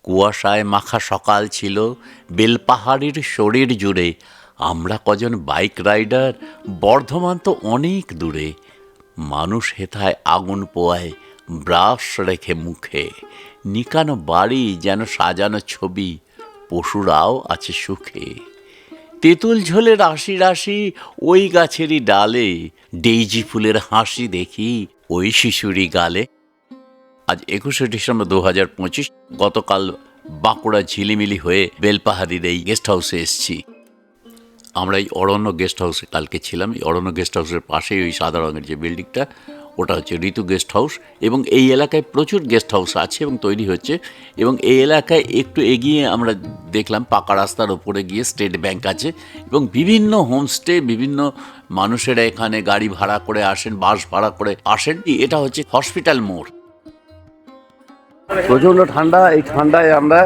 কুয়াশায় মাখা সকাল ছিল, বেলপাহাড়ির শরীর জুড়ে। আমরা কজন বাইক রাইডার, বর্ধমান তো অনেক দূরে। মানুষ হেথায় আগুন পোয়ায়, ব্রাশ রেখে মুখে। নিকানো বাড়ি যেন সাজানো ছবি, পশুরাও আছে সুখে। তেঁতুল ঝোলে রাশি রাশি ওই গাছেরই ডালে, ডেইজি ফুলের হাসি দেখি ওই শিশুরই গালে। আজ 21শে ডিসেম্বর 2025। গতকাল বাঁকুড়া ঝিলিমিলি হয়ে বেলপাহাড়ির এই গেস্ট হাউসে এসেছি। আমরা এই অরণ্য গেস্ট হাউসে কালকে ছিলাম। এই অরণ্য গেস্ট হাউসের পাশেই ওই সাদা রঙের যে বিল্ডিংটা, ওটা হচ্ছে ঋতু গেস্ট হাউস। এবং এই এলাকায় প্রচুর গেস্ট হাউস আছে এবং তৈরি হচ্ছে। এবং এই এলাকায় একটু এগিয়ে আমরা দেখলাম পাকা রাস্তার ওপরে গিয়ে স্টেট ব্যাংক আছে এবং বিভিন্ন হোমস্টে, বিভিন্ন মানুষেরা এখানে গাড়ি ভাড়া করে আসেন, বাস ভাড়া করে আসেন। এটা হচ্ছে হসপিটাল মোড়। প্রচণ্ড ঠান্ডা। এই ঠান্ডায় আমরা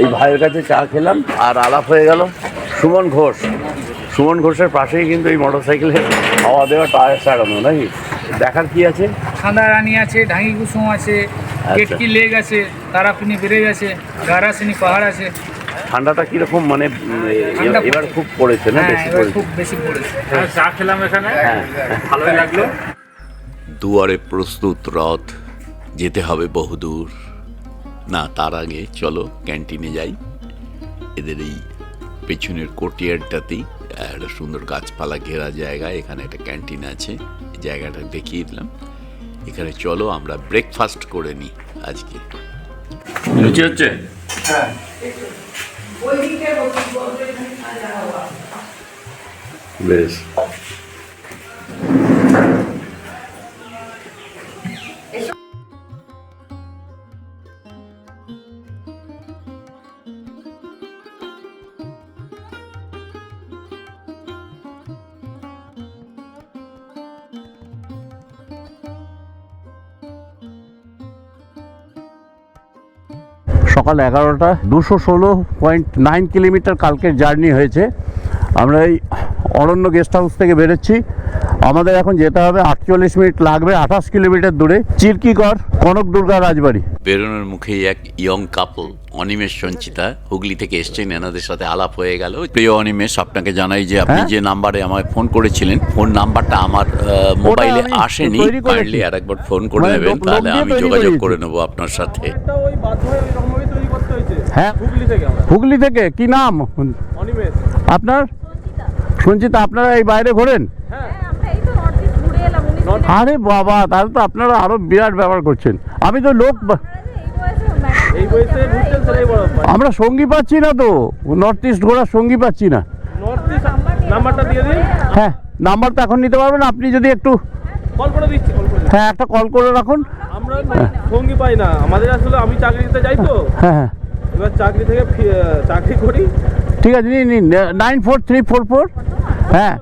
এই ভাইয়ের কাছে চা খেলাম আর আলাপ হয়ে গেল। সুমন ঘোষের পাশেই কিন্তু এই মোটরসাইকেলে হাওয়া দেওয়া টায়ার সারানো, নাকি? দেখার কি আছে? খান্দা রানী আছে, ঢাঙ্গি কুসুম আছে, কেটকি লেক আছে, তারাপিনি ব্রিজ আছে, গারাসিনী পাহাড় আছে। ঠান্ডাটা কিরকম, মানে এবার খুব পড়েছে না? খুব বেশি পড়েছে। চা খেলাম এখানে, ভালোই লাগলো। দুয়ারে প্রস্তুত রথ, যেতে হবে বহুদূর। না, তার আগে চলো ক্যান্টিনে যাই। এদের এই পেছনের কোর্টিয়ারটাতেই একটা সুন্দর গাছপালা ঘেরা জায়গা, এখানে একটা ক্যান্টিন আছে। এই জায়গাটা দেখিয়ে দিলাম। এখানে চলো আমরা ব্রেকফাস্ট করে নিই আজকে। লুচি হচ্ছে? বেশ। সকাল 11টা, 216.9 কিলোমিটার কালকের জার্নি হয়েছে। আমরা এই অরণ্য গেস্ট হাউস থেকে বেরোচ্ছি। আমাদের এখন যেতে হবে 48 মিনিট লাগবে, 28 কিলোমিটার দূরে চিরকিগড়, কনক দুর্গা রাজবাড়ি। বেরোনোর মুখেই এক ইয়ং কাপল, অনিমেষ সঞ্চিতা, হুগলি থেকে এসছেন। এনাদের সাথে আলাপ হয়ে গেল। প্রিয় অনিমেষ, আপনাকে জানাই যে আপনি যে নাম্বারে আমায় ফোন করেছিলেন, ফোন নাম্বারটা আমার মোবাইলে আসেনি। কাইন্ডলি আর একবার ফোন করে নেবেন, তাহলে আমি যোগাযোগ করে নেবো আপনার সাথে। হ্যাঁ, হুগলি থেকে। কি নাম আপনার? সঞ্চিতা। আপনারা এই বাইরে ঘোরেন? আরে বাবা, তাহলে তো আপনারা আরো বিরাট ব্যাপার করছেন। আমি তো লোক, আমরা সঙ্গী পাচ্ছি না তো, নর্থ ইস্ট ঘোরার সঙ্গী পাচ্ছি না। হ্যাঁ, নাম্বার তো এখন নিতে পারবেন। আপনি যদি একটু কল করে দিচ্ছি। হ্যাঁ, একটা কল করে রাখুন। আমরা সঙ্গী পাই না, আমাদের আসলে আমি চাকরিতে যাই তো। হ্যাঁ, এবার চাকরি থেকে চাকরি করি। ঠিক আছে, নিন 94344। হ্যাঁ,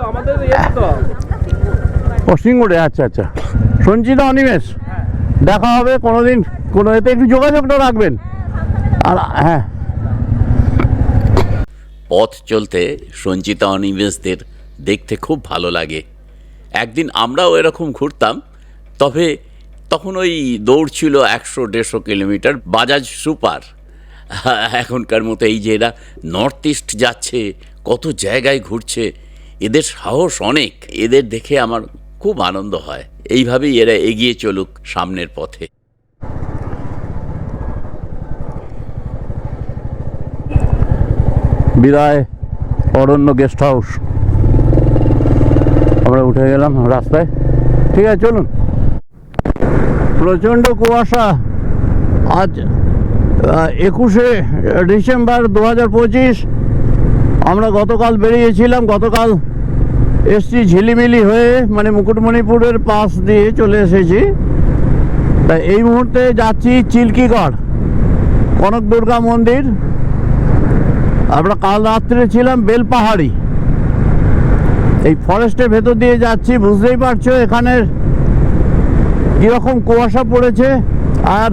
আমাদের তো ও সিঙ্গুরে। আচ্ছা আচ্ছা। সঞ্চিতা, অনিমেষ, দেখা হবে কোনোদিন, কোনো এতে একটু যোগাযোগটা রাখবেন। আর হ্যাঁ, পথ চলতে সঞ্চিতা অনিমেষদের দেখতে খুব ভালো লাগে। একদিন আমরাও এরকম ঘুরতাম, তবে তখন ওই দৌড় ছিল 100-150 কিলোমিটার, বাজাজ সুপার। এখনকার মতো এই যে এরা নর্থ ইস্ট যাচ্ছে, কত জায়গায় ঘুরছে, এদের সাহস অনেক। এদের দেখে আমার খুব আনন্দ হয়। এইভাবেই এরা এগিয়ে চলুক সামনের পথে। বিদায় অরণ্য গেস্ট হাউস। আমরা উঠে গেলাম রাস্তায়। ঠিক আছে, চলুন। প্রচণ্ড কুয়াশা। আজ 21শে ডিসেম্বর 2025। আমরা গতকাল বেরিয়েছিলাম। গতকাল এসছি ঝিলিমিলি হয়ে, মানে মুকুটমণিপুরের পাশ দিয়ে চলে এসেছি। তাই এই মুহূর্তে যাচ্ছি চিল্কিগড়, কনক দুর্গা মন্দির। আমরা কাল রাত্রে ছিলাম বেলপাহাড়ি। এই ফরেস্টের ভেতর দিয়ে যাচ্ছি। বুঝতেই পারছো এখানের কীরকম কুয়াশা পড়েছে আর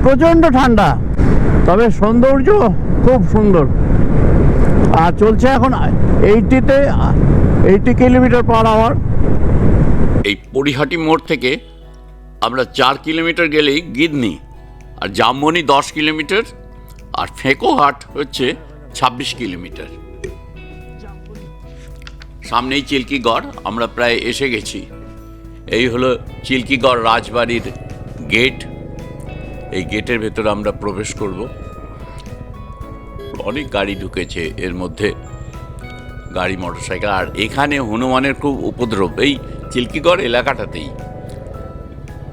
প্রচণ্ড ঠান্ডা, তবে সৌন্দর্য খুব সুন্দর। আর চলছে এখন 80 কিলোমিটার পার আওয়ার। এই পরিহাটি মোড় থেকে আমরা 4 কিলোমিটার গেলেই গিদনি, আর জামমনি 10 কিলোমিটার, আর ফেঁকোহাট হচ্ছে 26 কিলোমিটার। সামনেই চিল্কিগড়, আমরা প্রায় এসে গেছি। এই হলো চিল্কিগড় রাজবাড়ির গেট। এই গেটের ভেতরে আমরা প্রবেশ করব। অনেক গাড়ি ঢুকেছে এর মধ্যে, গাড়ি মোটরসাইকেল। আর এখানে হনুমানের খুব উপদ্রব এই চিল্কিগড় এলাকাটাতেই।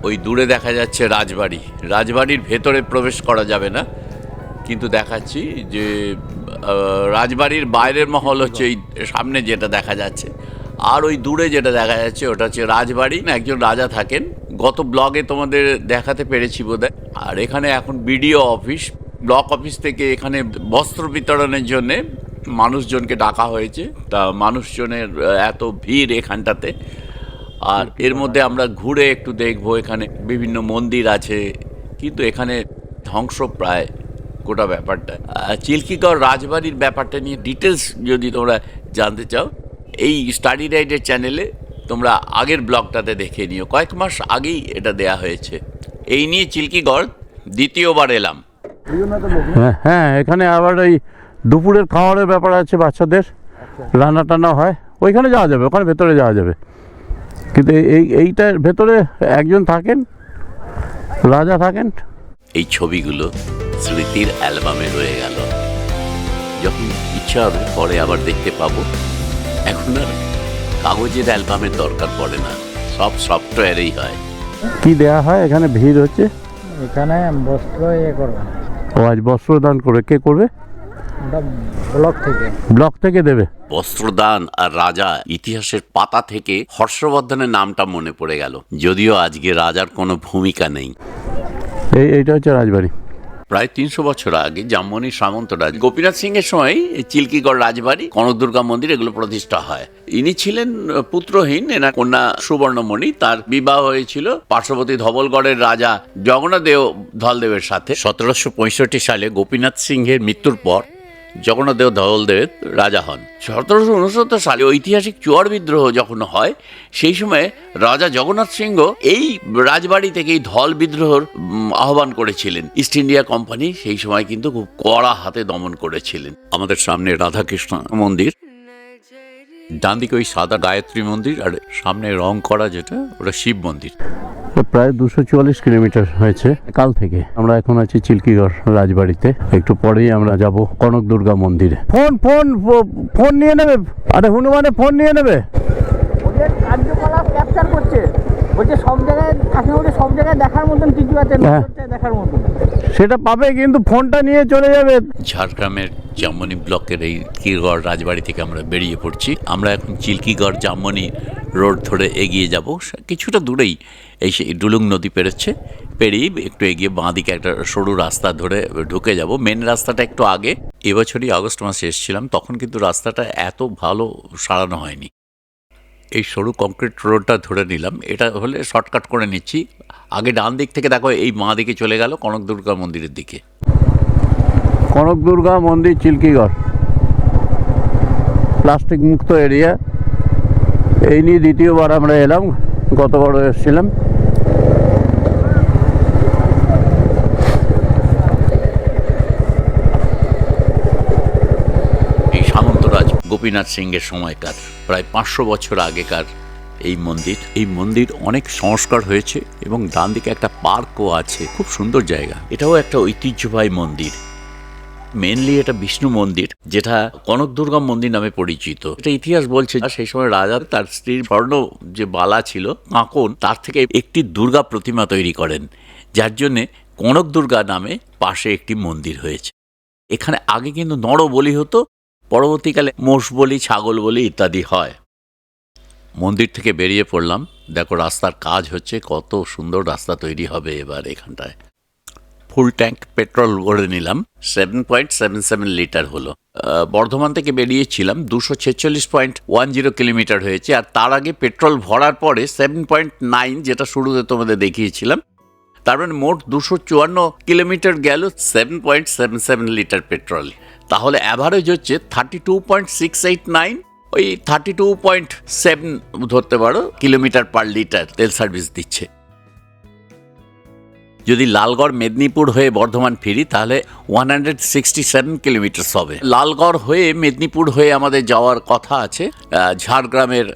ওই দূরে দেখা যাচ্ছে রাজবাড়ি। রাজবাড়ির ভেতরে প্রবেশ করা যাবে না, কিন্তু দেখাচ্ছি যে রাজবাড়ির বাইরের মহল হচ্ছে এই সামনে যেটা দেখা যাচ্ছে, আর ওই দূরে যেটা দেখা যাচ্ছে ওটা হচ্ছে রাজবাড়ি। একজন রাজা থাকেন, গত ব্লগে তোমাদের দেখাতে পেরেছি বোধহয়। আর এখানে এখন বিডিও অফিস, ব্লক অফিস থেকে এখানে বস্ত্র বিতরণের জন্যে মানুষজনকে ডাকা হয়েছে। তা মানুষজনের এত ভিড় এখানটাতে। আর এর মধ্যে আমরা ঘুরে একটু দেখবো, এখানে বিভিন্ন মন্দির আছে, কিন্তু এখানে ধ্বংস প্রায় গোটা ব্যাপারটা। চিল্কিগড় রাজবাড়ির ব্যাপারটা নিয়ে ডিটেলস যদি তোমরা জানতে চাও, এই স্টাডি রাইডের চ্যানেলে তোমরা আগের ব্লগটাতে দেখে নিও, কয়েক মাস আগেই এটা দেয়া হয়েছে। এই নিয়ে চিল্কিগড় দ্বিতীয়বার এলাম। হ্যাঁ, এখানে আবার এই দুপুরের খাওয়ারের ব্যাপার আছে, বাচ্চাদের রান্না টান্না হয়, ওইখানে যাওয়া যাবে, ওখানে ভেতরে যাওয়া যাবে। কিন্তু এইটার ভেতরে একজন থাকেন, রাজা থাকেন। এই ছবিগুলো স্মৃতির অ্যালবামে রয়ে গেল, যখন ইচ্ছা হবে পরে আবার দেখতে পাবো। এখন আর কাগজের অ্যালবামের দরকার পড়ে না, সব সফটওয়্যারেই হয়। কি দেয়া হয় এখানে? ভিড় হচ্ছে এখানে বস্ত্র করবে। ও আজ বস্ত্রদান করে, কে করবে? ওটা ব্লক থেকে দেবে। বস্ত্রদান আর রাজা, ইতিহাসের পাতা থেকে হর্ষবর্ধনের নামটা মনে পড়ে গেল, যদিও আজকে রাজার কোনো ভূমিকা নেই। এইটা হচ্ছে রাজবাড়ি। প্রায় 300 বছর আগে জামমনি সামন্তরাজ গোপীনাথ সিং এর সময় চিল্কিগড় রাজবাড়ি, কনক দুর্গা মন্দির এগুলো প্রতিষ্ঠা হয়। ইনি ছিলেন পুত্রহীন, এনার কন্যা সুবর্ণমণি। তার বিবাহ হয়েছিল পার্শ্ববর্তী ধবলগড়ের রাজা জগন্নাথদেব ধলদেবের সাথে। 1765 সালে গোপীনাথ সিংহের মৃত্যুর পর জগন্নাথদেব ধবলদেব রাজা হন। 1769 সালে ঐতিহাসিক চুয়ার বিদ্রোহ যখন হয়, সেই সময় রাজা জগন্নাথ সিংহ এই রাজবাড়ি থেকেই ধল বিদ্রোহর আহ্বান করেছিলেন। ইস্ট ইন্ডিয়া কোম্পানি সেই সময় কিন্তু খুব কড়া হাতে দমন করেছিলেন। আমাদের সামনে রাধাকৃষ্ণ মন্দির, ডান দিকে ওই সাদা গায়ত্রী মন্দির, আর সামনে রং করা যেটা ওটা শিব মন্দির। প্রায় 244 কিলোমিটার হয়েছে কাল থেকে। আমরা এখন আছি চিল্কিগড় রাজবাড়িতে, একটু পরেই আমরা যাব কনক দুর্গা মন্দিরে। ফোন নিয়ে নেবে, আরে হনুমানে ফোন নিয়ে নেবে। ওদের কার্যকলাপ ক্যাপচার করছে, বলছে সব জায়গায় কাকিমাকে সব জায়গায় দেখার মতন কিছু আছে, দেখার মতন সেটা পাবে, কিন্তু ফোনটা নিয়ে চলে যাবে। ঝাড়গ্রামের জামমনি ব্লকের এই চিল্কিগড় রাজবাড়ি থেকে আমরা বেরিয়ে পড়ছি। আমরা এখন চিল্কিগড় জামমনি রোড ধরে এগিয়ে যাব। কিছুটা দূরেই এই ডুলুং নদী পেরিয়ে একটু এগিয়ে বাঁ দিকে একটা সরু রাস্তা ধরে ঢুকে যাব। মেন রাস্তাটা একটু আগে, এবছরই আগস্ট মাসে এসেছিলাম, তখন কিন্তু রাস্তাটা এত ভালো সারানো হয়নি। এই সরু কংক্রিট রোডটা ধরে নিলাম, এটা হলে শর্টকাট করে নিচ্ছি। আগে ডান দিক থেকে দেখো, এই বাঁ দিকে চলে গেল কনক দুর্গা মন্দিরের দিকে। কনক দুর্গা মন্দির চিল্কিগড় প্লাস্টিক মুক্ত এরিয়া। এই নিয়ে দ্বিতীয়বার আমরা এলাম, গতবার এসেছিলাম। এই সামন্তরাজ গোপীনাথ সিংহের সময়কার, প্রায় 500 বছর আগেকার এই মন্দির অনেক সংস্কার হয়েছে, এবং ডান দিকে একটা পার্কও আছে, খুব সুন্দর জায়গা। এটাও একটা ঐতিহ্যবাহী মন্দির। মেনলি এটা বিষ্ণু মন্দির, যেটা কনক দুর্গা মন্দির নামে পরিচিত। এটা ইতিহাস বলছে সেই সময় রাজা তার স্ত্রীর স্বর্ণ যে বালা ছিল, কাঁকন, তার থেকে একটি দুর্গা প্রতিমা তৈরি করেন, যার জন্যে কনক দুর্গা নামে পাশে একটি মন্দির হয়েছে। এখানে আগে কিন্তু নর বলি হতো, পরবর্তীকালে মোষ বলি, ছাগল বলি ইত্যাদি হয়। মন্দির থেকে বেরিয়ে পড়লাম, দেখো রাস্তার কাজ হচ্ছে, কত সুন্দর রাস্তা তৈরি হবে এবার এখানটায়। ফুল ট্যাঙ্ক পেট্রোল ভরে নিলাম, 7.77 লিটার হলো। বর্ধমান থেকে বেরিয়েছিলাম, 246.10 কিলোমিটার হয়েছে। আর তার আগে পেট্রোল ভরার পরে 7.9, যেটা শুরুতে তোমাদের দেখিয়েছিলাম, তার মানে মোট 254 কিলোমিটার গেল 7.77 লিটার পেট্রোল। তাহলে অ্যাভারেজ হচ্ছে 32.689, ওই 32.7 ধরতে পারো কিলোমিটার পার লিটার তেল সার্ভিস দিচ্ছে। যদি লালগড় মেদিনীপুর হয়ে বর্ধমান ফিরি তাহলে 167 কিলোমিটার্স হবে। লালগড় হয়ে মেদিনীপুর হয়ে আমাদের যাওয়ার কথা আছে, ঝাড়গ্রামের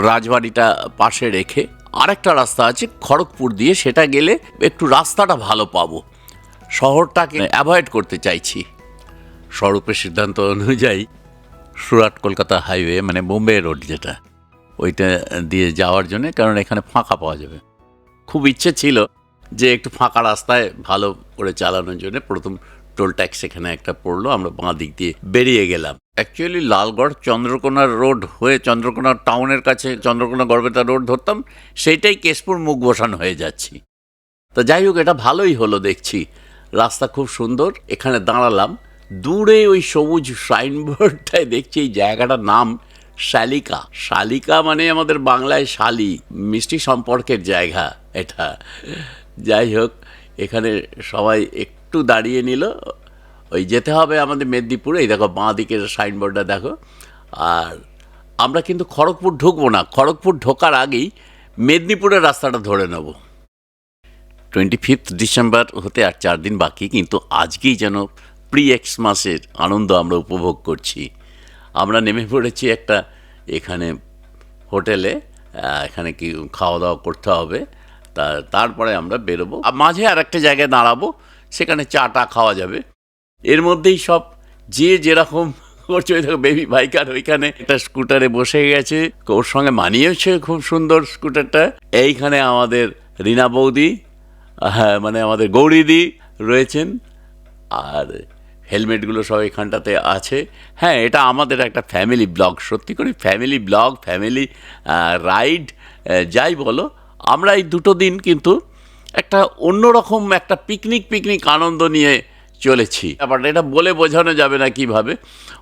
রাজবাড়িটা পাশে রেখে আরেকটা রাস্তা আছে খড়গপুর দিয়ে, সেটা গেলে একটু রাস্তাটা ভালো পাবো। শহরটাকে অ্যাভয়েড করতে চাইছি। স্বরূপের সিদ্ধান্ত অনুযায়ী সুরাট কলকাতা হাইওয়ে মানে বোম্বে রোড যেটা, ওইটা দিয়ে যাওয়ার জন্য, কারণ এখানে ফাঁকা পাওয়া যাবে। খুব ইচ্ছে ছিল যে একটু ফাঁকা রাস্তায় ভালো করে চালানোর জন্য। প্রথম টোল ট্যাক্স এখানে একটা পড়লো, আমরা বাঁ দিক দিয়ে বেরিয়ে গেলাম। অ্যাকচুয়ালি লালগড় চন্দ্রকোনা রোড হয়ে চন্দ্রকোনা টাউনের কাছে চন্দ্রকোনা গড়বেতা রোড ধরতাম, সেইটাই কেশপুর মুখ বসান হয়ে যাচ্ছি। তো যাই হোক, এটা ভালোই হলো দেখছি, রাস্তা খুব সুন্দর। এখানে দাঁড়ালাম, দূরে ওই সবুজ সাইনবোর্ডটায় দেখছি এই জায়গাটার নাম শালিকা। শালিকা মানে আমাদের বাংলায় শালি, মিষ্টি সম্পর্কের জায়গা এটা। যাই হোক, এখানে সবাই একটু দাঁড়িয়ে নিল। ওই যেতে হবে আমাদের মেদিনীপুরে, এই দেখো বাঁ দিকের সাইনবোর্ডটা দেখো। আর আমরা কিন্তু খড়গপুর ঢুকবো না, খড়গপুর ঢোকার আগেই মেদিনীপুরের রাস্তাটা ধরে নেব। 25 ডিসেম্বর হতে আর 4 দিন বাকি, কিন্তু আজকেই যেন প্রি এক্সমাসের আনন্দ আমরা উপভোগ করছি। আমরা নেমে পড়েছি একটা এখানে হোটেলে, এখানে কি খাওয়া দাওয়া করতে হবে, তারপরে আমরা বেরোবো। মাঝে আর একটা জায়গায় দাঁড়াবো, সেখানে চাটা খাওয়া যাবে। এর মধ্যেই সব যে যেরকম করছে, ওই দেখো বেবি বাইকার ওইখানে একটা স্কুটারে বসে গেছে, ওর সঙ্গে মানিয়েছে খুব সুন্দর স্কুটারটা। এইখানে আমাদের রীনা বৌদি, হ্যাঁ মানে আমাদের গৌরীদি রয়েছেন, আর হেলমেটগুলো সব এখানটাতে আছে। হ্যাঁ, এটা আমাদের একটা ফ্যামিলি ব্লগ, সত্যি করে ফ্যামিলি ব্লগ, ফ্যামিলি রাইড যাই বলো। আমরা এই দুটো দিন কিন্তু একটা অন্যরকম একটা পিকনিক আনন্দ নিয়ে চলেছি। আবার এটা বলে বোঝানো যাবে না কিভাবে,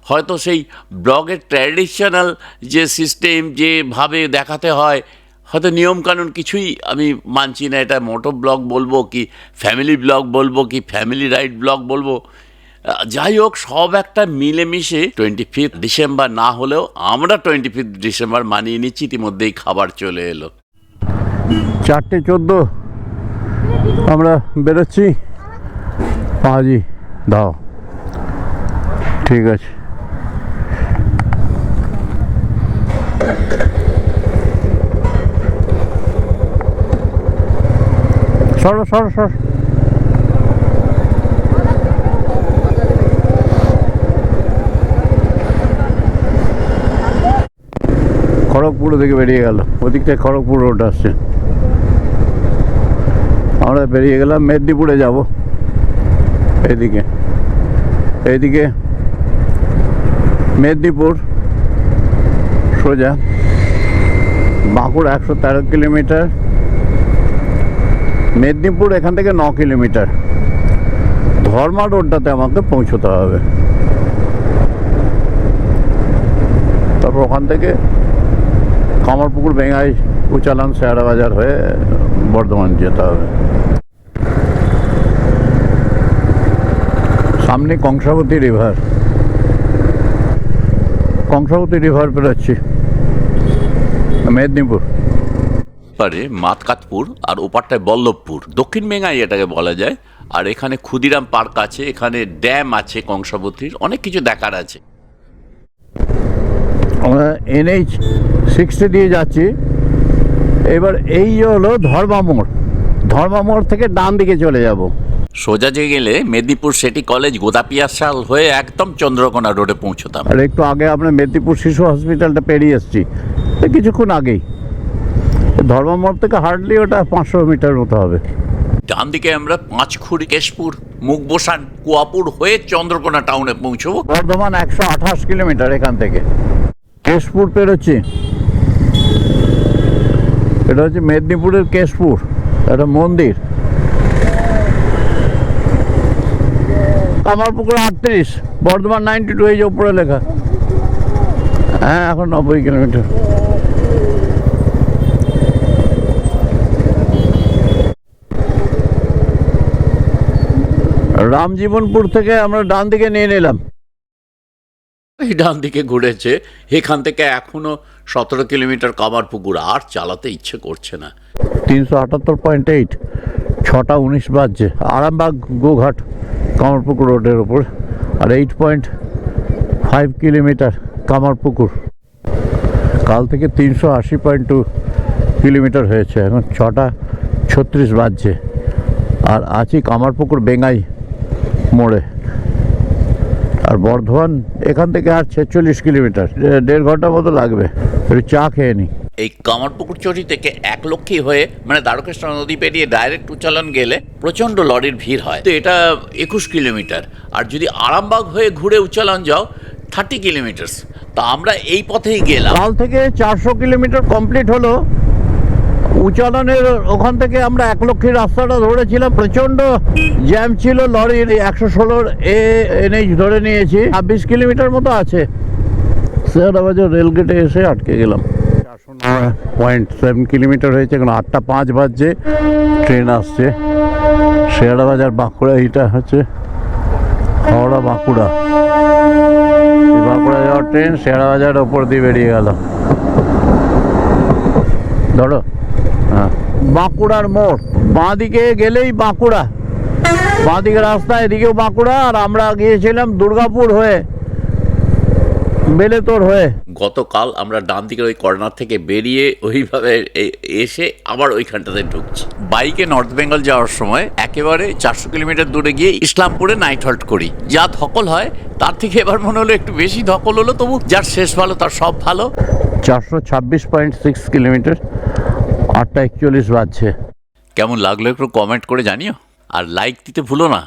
হয়তো সেই ব্লগের ট্র্যাডিশনাল যে সিস্টেম যেভাবে দেখাতে হয়, হয়তো নিয়মকানুন কিছুই আমি মানছি না। এটা মোটো ব্লগ বলবো কি ফ্যামিলি ব্লগ বলবো কি ফ্যামিলি রাইড ব্লগ বলবো, যাই হোক সব একটা মিলেমিশে 25 ডিসেম্বর না হলেও আমরা 25 ডিসেম্বর মানিয়ে নিচ্ছি। ইতিমধ্যেই খাবার চলে এলো। 4:14 আমরা বেরোচ্ছি। পাঁজি দাও, ঠিক আছে। সরো সরো সর। খড়গপুর থেকে বেরিয়ে গেল, ওদিকটায় খড়গপুর রোড আসছে। আমরা বেরিয়ে গেলাম, মেদিনীপুরে যাব। এইদিকে মেদিনীপুর সোজা, বাঁকুড়া 113 কিলোমিটার, মেদিনীপুর এখান থেকে 9 কিলোমিটার। ধর্মা রোডটাতে আমাকে পৌঁছতে হবে, তারপর ওখান থেকে কামারপুকুর, বেঙ্গাই, উচালান, শেয়ারা বাজার হয়ে বর্ধমান যেতে হবে। সামনে কংসাবতী রিভার পেরোচ্ছি, মেদিনীপুর। পারে মাতকাতপুর আর ওপারটায় বল্লভপুর, দক্ষিণ মেঙ্গাই এটাকে বলা যায়। আর এখানে ক্ষুদিরাম পার্ক আছে, এখানে ড্যাম আছে কংসাবতীর, অনেক কিছু দেখার আছে। আমরা NH 60 দিয়ে যাচ্ছি। এবার এই হলো ধর্মামোড় থেকে ডান দিকে চলে যাব। সোজা যে গেলে মেদিনীপুর সিটি কলেজ, গোদাপিয়াশাল হয়ে একদম চন্দ্রকোনা রোডে পৌঁছতাম। আর একটু আগে আমরা মেদিনীপুর শিশু হসপিটালটা পেরিয়ে এসেছি কিছুক্ষণ আগেই। ধর্মামোড় থেকে হার্ডলি ওটা 500 মিটার মতো হবে। ডান দিকে আমরা পাঁচখুড়ি, কেশপুর, মুখবসান, কুয়াপুর হয়ে চন্দ্রকোনা টাউনে পৌঁছবো। বর্ধমান 128 কিলোমিটার এখান থেকে। কেশপুর পেরোচ্ছি, এটা হচ্ছে মেদিনীপুরের কেশপুর, একটা মন্দির। কামারপুকুর 38, বর্ধমান 92, এই যে উপরে লেখা। হ্যাঁ, এখন 90 কিলোমিটার। রামজীবনপুর থেকে আমরা ডান দিকে নিয়ে নিলাম, এই ডান দিকে ঘুরেছে। এখান থেকে এখনো 17 কিলোমিটার কামারপুকুর, আর চালাতে ইচ্ছে করছে না। 378.8 6:19 বাজছে। আরামবাগ গোঘাট কামারপুকুর রোডের ওপর, আর 8.5 কিলোমিটার কামারপুকুর। কাল থেকে 380.2 কিলোমিটার হয়েছে। এখন 6:36 বাজছে, আর আছি কামারপুকুর বেঙ্গাই মোড়ে। আর বর্ধমান এখান থেকে আর 46 কিলোমিটার, 1.5 ঘন্টা মতো লাগবে। একটু চা খেয়ে নিই। এই কামারপুকুর চটি থেকে একলক্ষী হয়ে মানে দ্বারকেশ্বর নদী পেরিয়ে ডাইরেক্ট উচ্চালন গেলে প্রচণ্ড লরির ভিড় হয়। তো এটা 21 কিলোমিটার, আর যদি আরামবাগ হয়ে ঘুরে উচ্চালন যাও 30 কিলোমিটার। তা আমরা এই পথেই গেলাম। কাল থেকে 400 কিলোমিটার কমপ্লিট হলো। উচ্চালনের ওখান থেকে আমরা একলক্ষীর রাস্তাটা ধরেছিলাম, প্রচণ্ড জ্যাম ছিল লরির। 116 এনএইচ ধরে নিয়েছি। 26 কিলোমিটার মতো আছে। শেয়ারাবাজার রেলগেটে এসে আটকে গেলাম। 409.7 কিলোমিটার হয়েছে। এখন 8:05 বাজছে, ট্রেন আসছে। শেয়ারাবাজার বাঁকুড়া, এইটা হচ্ছে হাওড়া বাঁকুড়া। বাঁকুড়া যাওয়ার ট্রেন শেয়ারাবাজার ওপর দিয়ে বেরিয়ে গেল। ধরো, হ্যাঁ, বাঁকুড়ার মোড়। বাঁ দিকে গেলেই বাঁকুড়া, বাঁ দিকে রাস্তা, এদিকেও বাঁকুড়া। আর আমরা গিয়েছিলাম দুর্গাপুর হয়ে, বেলেতোর হয়ে। গতকাল আমরা ডান দিকের ওই কর্নার থেকে বেরিয়ে ওইভাবে এসে আবার ওইখানটাতে ঢুকছি। বাইকে নর্থ বেঙ্গল যাওয়ার সময় একেবারে 400 কিলোমিটার দূরে গিয়ে ইসলামপুরে নাইট হল্ট করি। যা ধকল হয় তার থেকে এবার মনে হলো একটু বেশি ধকল হলো, তবু যার শেষ ভালো তার সব ভালো। 426.6 কিলোমিটার, 8:41 বাজছে। কেমন লাগলো একটু কমেন্ট করে জানিও, আর লাইক দিতে ভুলো না।